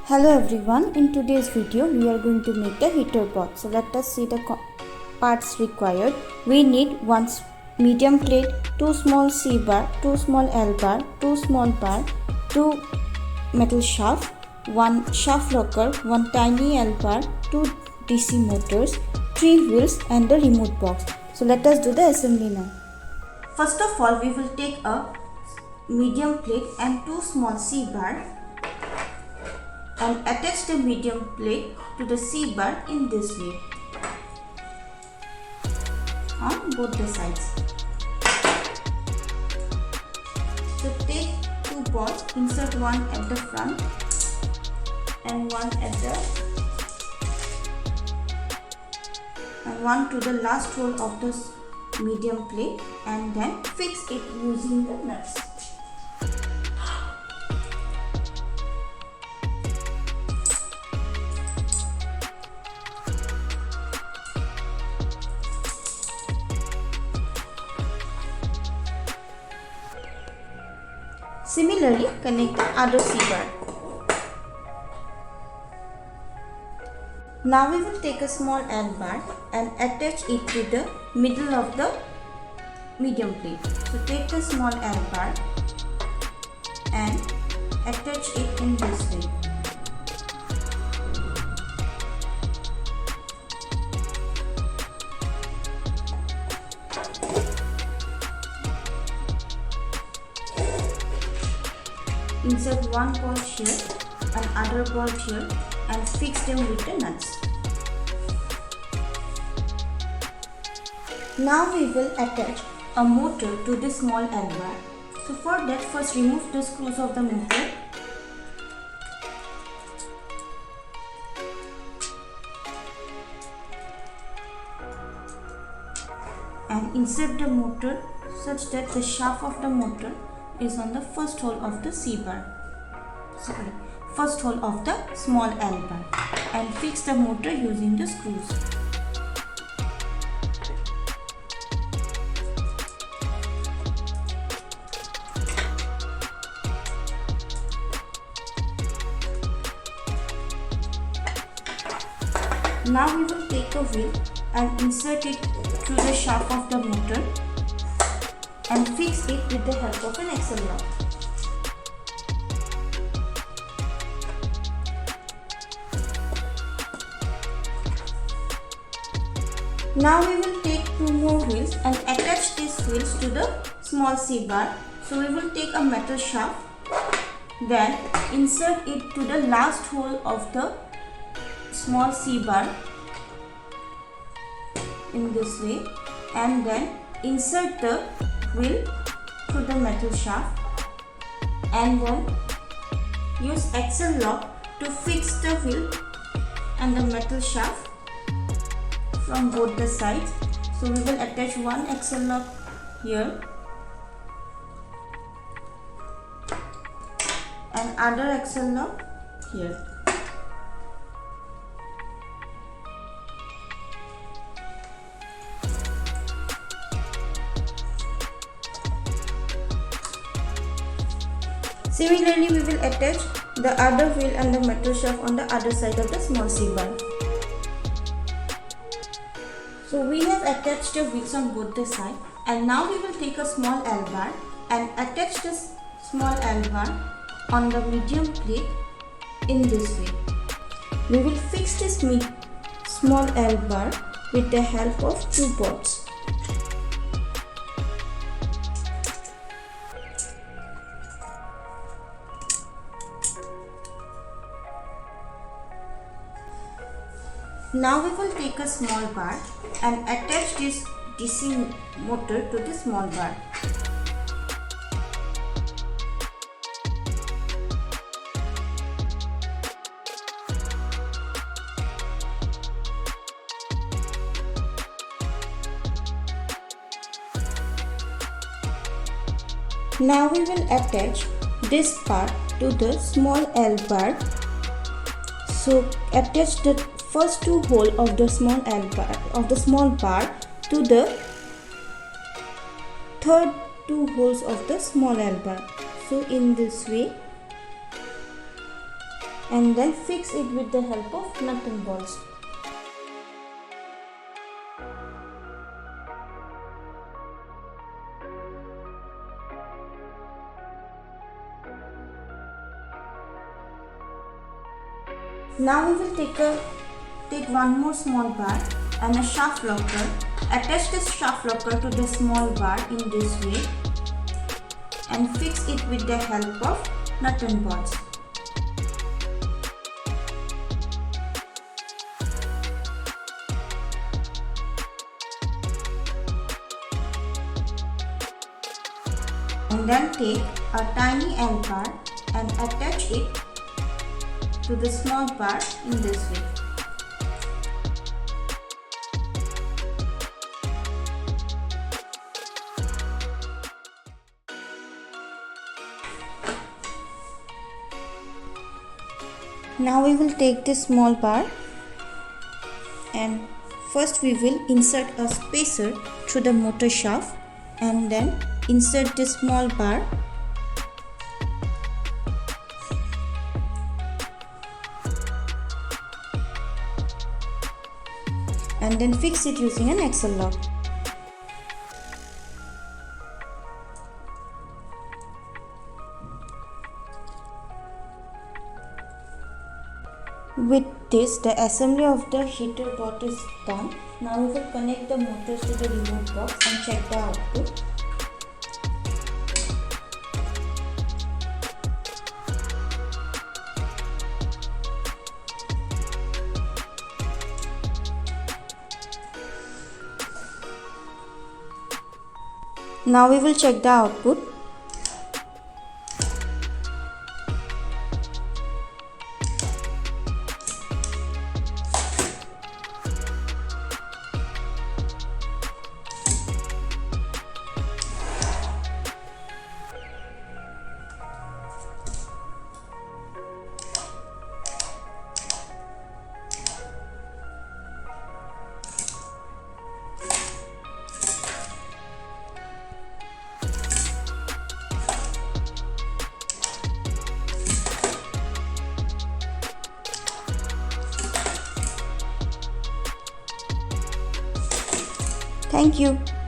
Hello everyone, in today's video we are going to make the heater pot. So let us see the parts required. We need one medium plate, 2 small C bar, 2 small L bar, 2 small bar, 2 metal shaft, 1 shaft rocker, 1 tiny L bar, 2 DC motors, 3 wheels and the remote box. So let us do the assembly now. First of all, we will take a medium plate and 2 small C bar and attach the medium plate to the C bar in this way on both the sides. So take 2 balls, insert one at the front and one to the last hole of the medium plate, and then fix it using the nuts. Similarly, connect the other C bar. Now we will take a small L bar and attach it to the middle of the medium plate. So take the small L bar and attach it in this way. Insert one ball here and other ball here and fix them with the nuts. Now we will attach a motor to the small L bar. So for that, first remove the screws of the motor. And insert the motor such that the shaft of the motor is on the first hole of the first hole of the small L bar, and fix the motor using the screws. Now we will take a wheel and insert it through the shaft of the motor and fix it with the help of an axle lock. Now we will take 2 more wheels and attach these wheels to the small C bar. So we will take a metal shaft, then insert it to the last hole of the small C bar in this way, and then insert the wheel through the metal shaft, and then use axle lock to fix the wheel and the metal shaft from both the sides. So we will attach one axle lock here and other axle lock here. Similarly, we will attach the other wheel and the metal shaft on the other side of the small C bar. So we have attached the wheels on both the sides, and now we will take a small L bar and attach this small L bar on the medium plate in this way. We will fix this small L bar with the help of 2 bolts. Now we will take a small bar and attach this DC motor to the small bar. Now we will attach this part to the small L bar. So attach the first 2 holes of the small bar to the third 2 holes of the small L bar. So in this way and then fix it with the help of nut and bolts. Now we will take one more small bar and a shaft locker. Attach this shaft locker to the small bar in this way and fix it with the help of nut and bolts. And then take a tiny L bar and attach it to the small bar in this way. Now we will take this small bar and first we will insert a spacer through the motor shaft and then insert this small bar and then fix it using an axle lock. With this, the assembly of the heater pot is done. Now we will connect the motors to the remote box and check the output. Now we will check the output. Thank you.